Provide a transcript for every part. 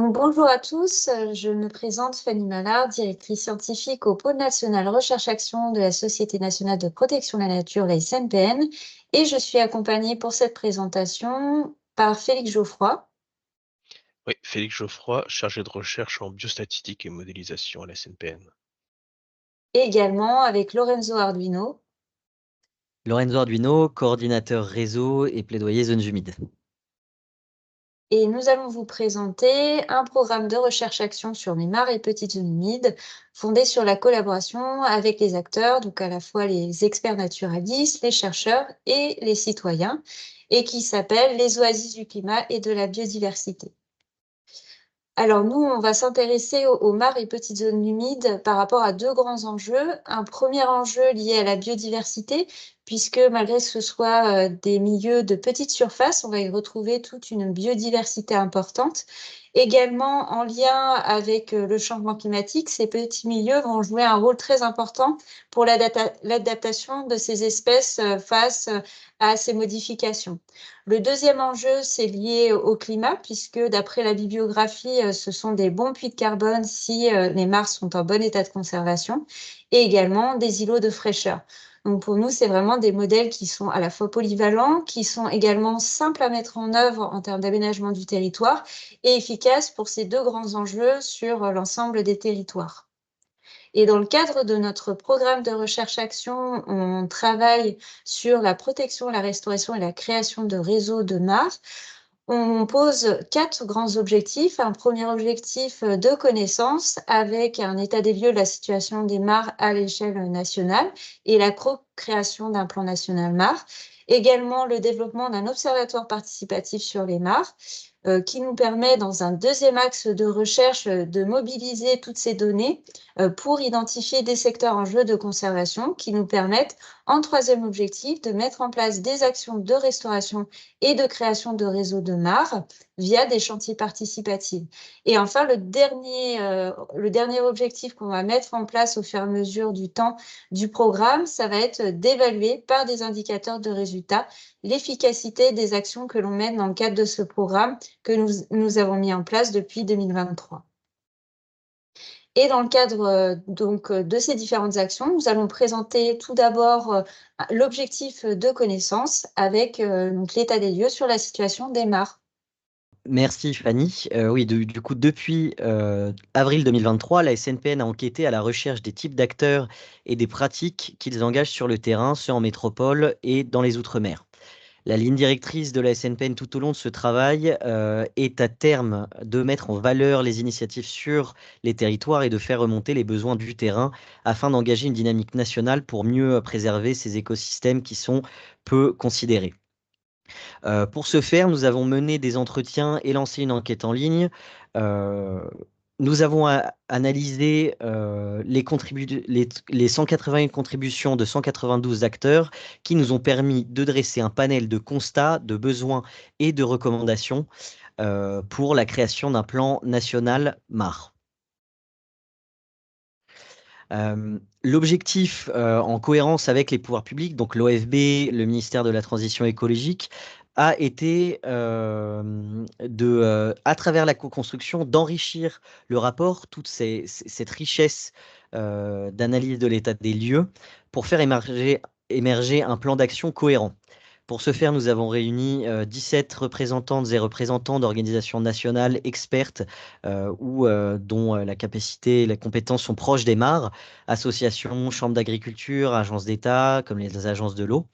Donc, bonjour à tous, je me présente Fanny Malard, directrice scientifique au pôle national Recherche-Action de la Société nationale de protection de la nature, la SNPN, et je suis accompagnée pour cette présentation par Félix Geoffroy Oui, Félix Geoffroy, chargé de recherche en biostatistique et modélisation à la SNPN. et également avec Lorenzo Arduino. Lorenzo Arduino, coordinateur réseau et plaidoyer zones humides. Et nous allons vous présenter un programme de recherche-action sur les mares et petites zones humides fondé sur la collaboration avec les acteurs, donc à la fois les experts naturalistes, les chercheurs et les citoyens, et qui s'appelle les oasis du climat et de la biodiversité. Alors nous, on va s'intéresser aux mares et petites zones humides par rapport à deux grands enjeux. Un premier enjeu lié à la biodiversité, puisque malgré que ce soit des milieux de petite surface, on va y retrouver toute une biodiversité importante. Également, en lien avec le changement climatique, ces petits milieux vont jouer un rôle très important pour l'adaptation de ces espèces face à ces modifications. Le deuxième enjeu, c'est lié au climat, puisque d'après la bibliographie, ce sont des bons puits de carbone si les mares sont en bon état de conservation, et également des îlots de fraîcheur. Donc pour nous, c'est vraiment des modèles qui sont à la fois polyvalents, qui sont également simples à mettre en œuvre en termes d'aménagement du territoire et efficaces pour ces deux grands enjeux sur l'ensemble des territoires. Et dans le cadre de notre programme de recherche-action, on travaille sur la protection, la restauration et la création de réseaux de mares. On pose 4 grands objectifs. Un premier objectif de connaissance avec un état des lieux de la situation des mares à l'échelle nationale et la co-création d'un plan national mares. Également le développement d'un observatoire participatif sur les mares qui nous permet, dans un deuxième axe de recherche, de mobiliser toutes ces données pour identifier des secteurs en jeu de conservation qui nous permettent, en troisième objectif, de mettre en place des actions de restauration et de création de réseaux de mares via des chantiers participatifs. Et enfin, le dernier objectif qu'on va mettre en place au fur et à mesure du temps du programme, ça va être d'évaluer par des indicateurs de résultats l'efficacité des actions que l'on mène dans le cadre de ce programme que nous avons mis en place depuis 2023. Et dans le cadre de ces différentes actions, nous allons présenter tout d'abord l'objectif de connaissance avec donc l'état des lieux sur la situation des mares. Merci Fanny. Oui, du coup, depuis avril 2023, la SNPN a enquêté à la recherche des types d'acteurs et des pratiques qu'ils engagent sur le terrain, ceux en métropole et dans les Outre-mer. La ligne directrice de la SNPN tout au long de ce travail est à terme de mettre en valeur les initiatives sur les territoires et de faire remonter les besoins du terrain afin d'engager une dynamique nationale pour mieux préserver ces écosystèmes qui sont peu considérés. Pour ce faire, nous avons mené des entretiens et lancé une enquête en ligne. Euh, Nous avons analysé les 181 contributions de 192 acteurs qui nous ont permis de dresser un panel de constats, de besoins et de recommandations pour la création d'un plan national MAR. L'objectif, en cohérence avec les pouvoirs publics, donc l'OFB, le ministère de la Transition écologique, a été à travers la co-construction, d'enrichir le rapport, toute cette richesse d'analyse de l'état des lieux, pour faire émerger un plan d'action cohérent. Pour ce faire, nous avons réuni 17 représentantes et représentants d'organisations nationales expertes dont la capacité et les compétences sont proches des mares, associations, chambres d'agriculture, agences d'État, comme les agences de l'eau,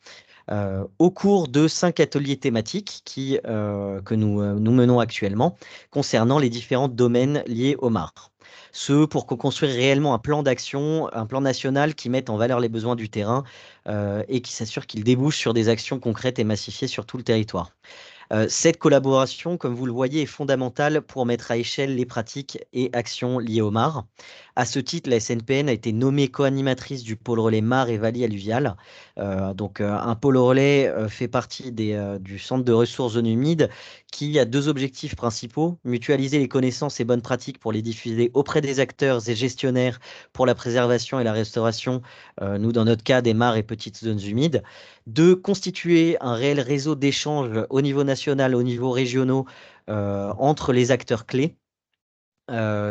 au cours de 5 ateliers thématiques que nous menons actuellement concernant les différents domaines liés aux mares. Ce pour construire réellement un plan d'action, un plan national qui mette en valeur les besoins du terrain et qui s'assure qu'il débouche sur des actions concrètes et massifiées sur tout le territoire. Cette collaboration, comme vous le voyez, est fondamentale pour mettre à échelle les pratiques et actions liées aux mares. À ce titre, la SNPN a été nommée co-animatrice du pôle relais mares et vallées alluviales. Un pôle relais fait partie du centre de ressources zones humides qui a deux objectifs principaux: mutualiser les connaissances et bonnes pratiques pour les diffuser auprès des acteurs et gestionnaires pour la préservation et la restauration, nous dans notre cas des mares et petites zones humides; de constituer un réel réseau d'échanges au niveau national, au niveau régional, entre les acteurs clés,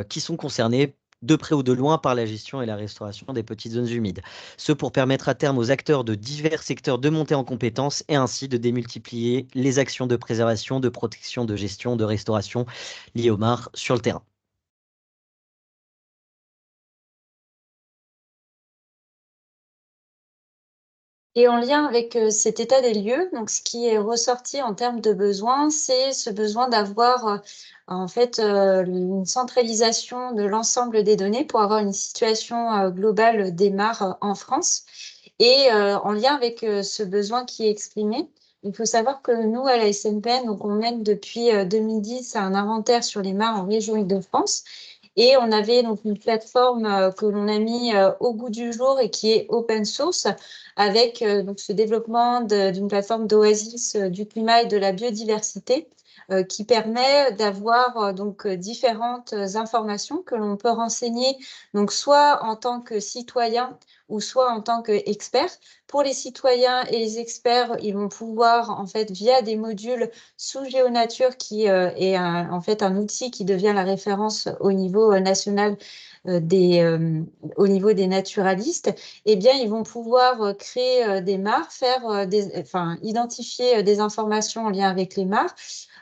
qui sont concernés de près ou de loin par la gestion et la restauration des petites zones humides. Ce pour permettre à terme aux acteurs de divers secteurs de monter en compétences et ainsi de démultiplier les actions de préservation, de protection, de gestion, de restauration liées aux mares sur le terrain. Et en lien avec cet état des lieux, donc ce qui est ressorti en termes de besoins, c'est ce besoin d'avoir en fait une centralisation de l'ensemble des données pour avoir une situation globale des mares en France. Et en lien avec ce besoin qui est exprimé, il faut savoir que nous, à la SNPN, donc on mène depuis 2010 un inventaire sur les mares en région Île-de-France. Et on avait donc une plateforme que l'on a mis au goût du jour et qui est open source, avec donc ce développement d'une plateforme d'Oasis du climat et de la biodiversité, qui permet d'avoir donc différentes informations que l'on peut renseigner, donc soit en tant que citoyen ou soit en tant qu'expert. Pour les citoyens et les experts, ils vont pouvoir, en fait, via des modules sous Géonature, qui est en fait un outil qui devient la référence au niveau national au niveau des naturalistes, eh bien, ils vont pouvoir créer des mares, identifier des informations en lien avec les mares.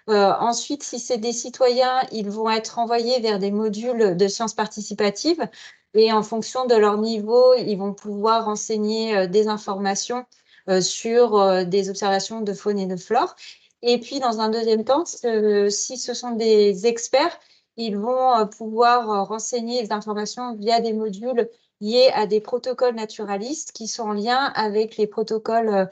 Ensuite, si c'est des citoyens, ils vont être envoyés vers des modules de sciences participatives et en fonction de leur niveau, ils vont pouvoir renseigner des informations sur des observations de faune et de flore. Et puis, dans un deuxième temps, si ce sont des experts, ils vont pouvoir renseigner les informations via des modules liés à des protocoles naturalistes qui sont en lien avec les protocoles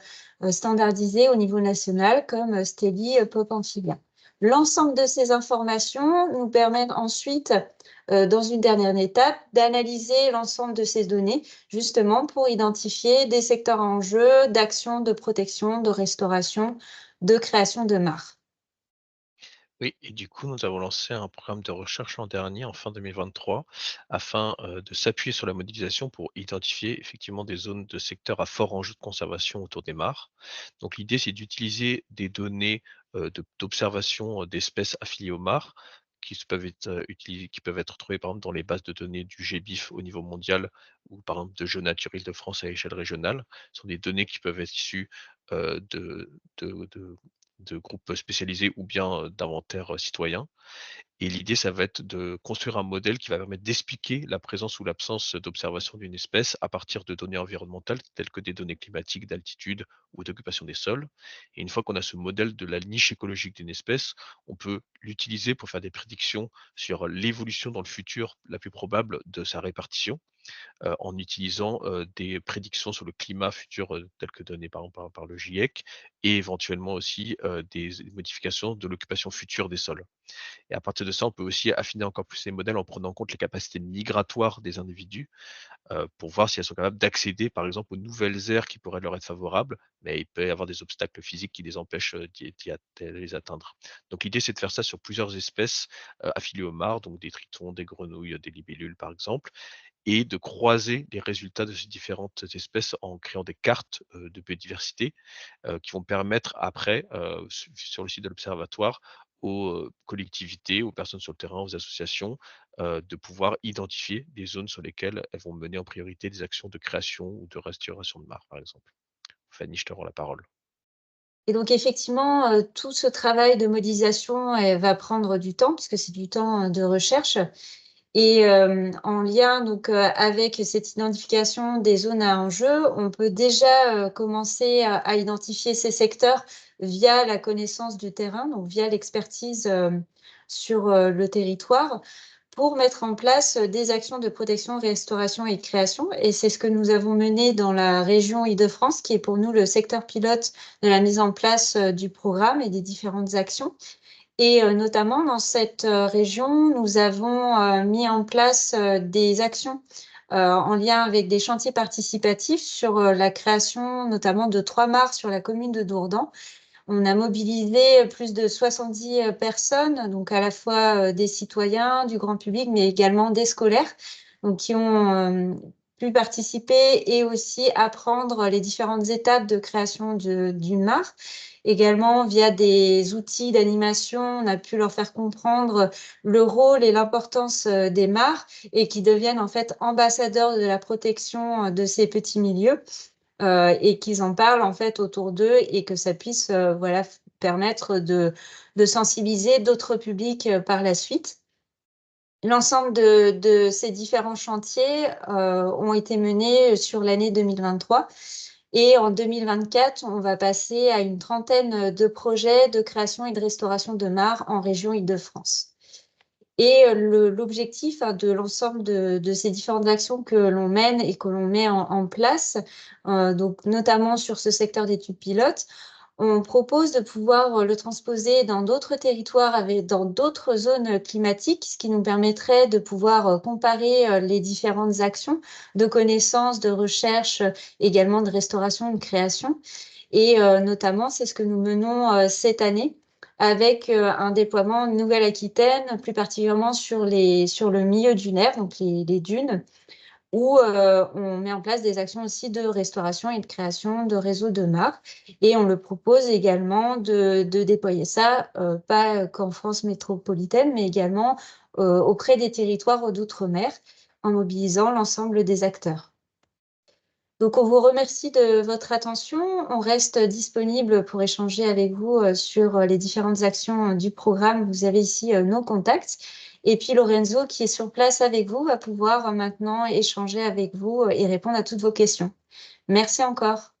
standardisés au niveau national, comme STELI, POP Amphibia. L'ensemble de ces informations nous permettent ensuite, dans une dernière étape, d'analyser l'ensemble de ces données, justement pour identifier des secteurs en jeu d'action, de protection, de restauration, de création de mares. Oui, et du coup, nous avons lancé un programme de recherche l'an dernier, en fin 2023, afin de s'appuyer sur la modélisation pour identifier effectivement des zones de secteurs à fort enjeu de conservation autour des mares. Donc l'idée, c'est d'utiliser des données d'observation d'espèces affiliées aux mares, peuvent être qui peuvent être trouvées par exemple dans les bases de données du GBIF au niveau mondial, ou par exemple de Géonature Île-de-France à échelle régionale. Ce sont des données qui peuvent être issues de, de groupes spécialisés ou bien d'inventaires citoyens. Et l'idée, ça va être de construire un modèle qui va permettre d'expliquer la présence ou l'absence d'observation d'une espèce à partir de données environnementales telles que des données climatiques, d'altitude ou d'occupation des sols. Et une fois qu'on a ce modèle de la niche écologique d'une espèce, on peut l'utiliser pour faire des prédictions sur l'évolution dans le futur la plus probable de sa répartition, en utilisant des prédictions sur le climat futur, telles que données par exemple par le GIEC, et éventuellement aussi des modifications de l'occupation future des sols. Et à partir de ça, on peut aussi affiner encore plus ces modèles en prenant en compte les capacités migratoires des individus, pour voir si elles sont capables d'accéder, par exemple, aux nouvelles aires qui pourraient leur être favorables, mais il peut y avoir des obstacles physiques qui les empêchent de les atteindre. Donc l'idée, c'est de faire ça sur plusieurs espèces affiliées aux mares, donc des tritons, des grenouilles, des libellules, par exemple, et de croiser les résultats de ces différentes espèces en créant des cartes de biodiversité qui vont permettre après, sur le site de l'observatoire, aux collectivités, aux personnes sur le terrain, aux associations, de pouvoir identifier des zones sur lesquelles elles vont mener en priorité des actions de création ou de restauration de mares, par exemple. Fanny, je te rends la parole. Et donc effectivement, tout ce travail de modélisation va prendre du temps, puisque c'est du temps de recherche. Et en lien donc avec cette identification des zones à enjeu, on peut déjà commencer à identifier ces secteurs via la connaissance du terrain, donc via l'expertise sur le territoire, pour mettre en place des actions de protection, restauration et création. Et c'est ce que nous avons mené dans la région Île-de-France, qui est pour nous le secteur pilote de la mise en place du programme et des différentes actions. Et notamment dans cette région, nous avons mis en place des actions en lien avec des chantiers participatifs sur la création notamment de 3 mares sur la commune de Dourdan. On a mobilisé plus de 70 personnes, donc à la fois des citoyens, du grand public, mais également des scolaires, donc qui ont plus participer et aussi apprendre les différentes étapes de création d'une mare. Également, via des outils d'animation, on a pu leur faire comprendre le rôle et l'importance des mares et qui deviennent en fait ambassadeurs de la protection de ces petits milieux et qu'ils en parlent en fait autour d'eux et que ça puisse voilà, permettre de sensibiliser d'autres publics par la suite. L'ensemble de ces différents chantiers ont été menés sur l'année 2023 et en 2024, on va passer à une trentaine de projets de création et de restauration de mares en région Île-de-France. Et l'objectif de l'ensemble de ces différentes actions que l'on mène et que l'on met en place, donc notamment sur ce secteur d'études pilotes, on propose de pouvoir le transposer dans d'autres territoires, dans d'autres zones climatiques, ce qui nous permettrait de pouvoir comparer les différentes actions de connaissance, de recherche, également de restauration, de création. Et notamment, c'est ce que nous menons cette année avec un déploiement en Nouvelle-Aquitaine, plus particulièrement sur le milieu dunaire, donc les dunes, où on met en place des actions aussi de restauration et de création de réseaux de mares. Et on le propose également de déployer ça, pas qu'en France métropolitaine, mais également auprès des territoires d'outre-mer, en mobilisant l'ensemble des acteurs. Donc, on vous remercie de votre attention. On reste disponible pour échanger avec vous sur les différentes actions du programme. Vous avez ici nos contacts. Et puis, Lorenzo, qui est sur place avec vous, va pouvoir maintenant échanger avec vous et répondre à toutes vos questions. Merci encore.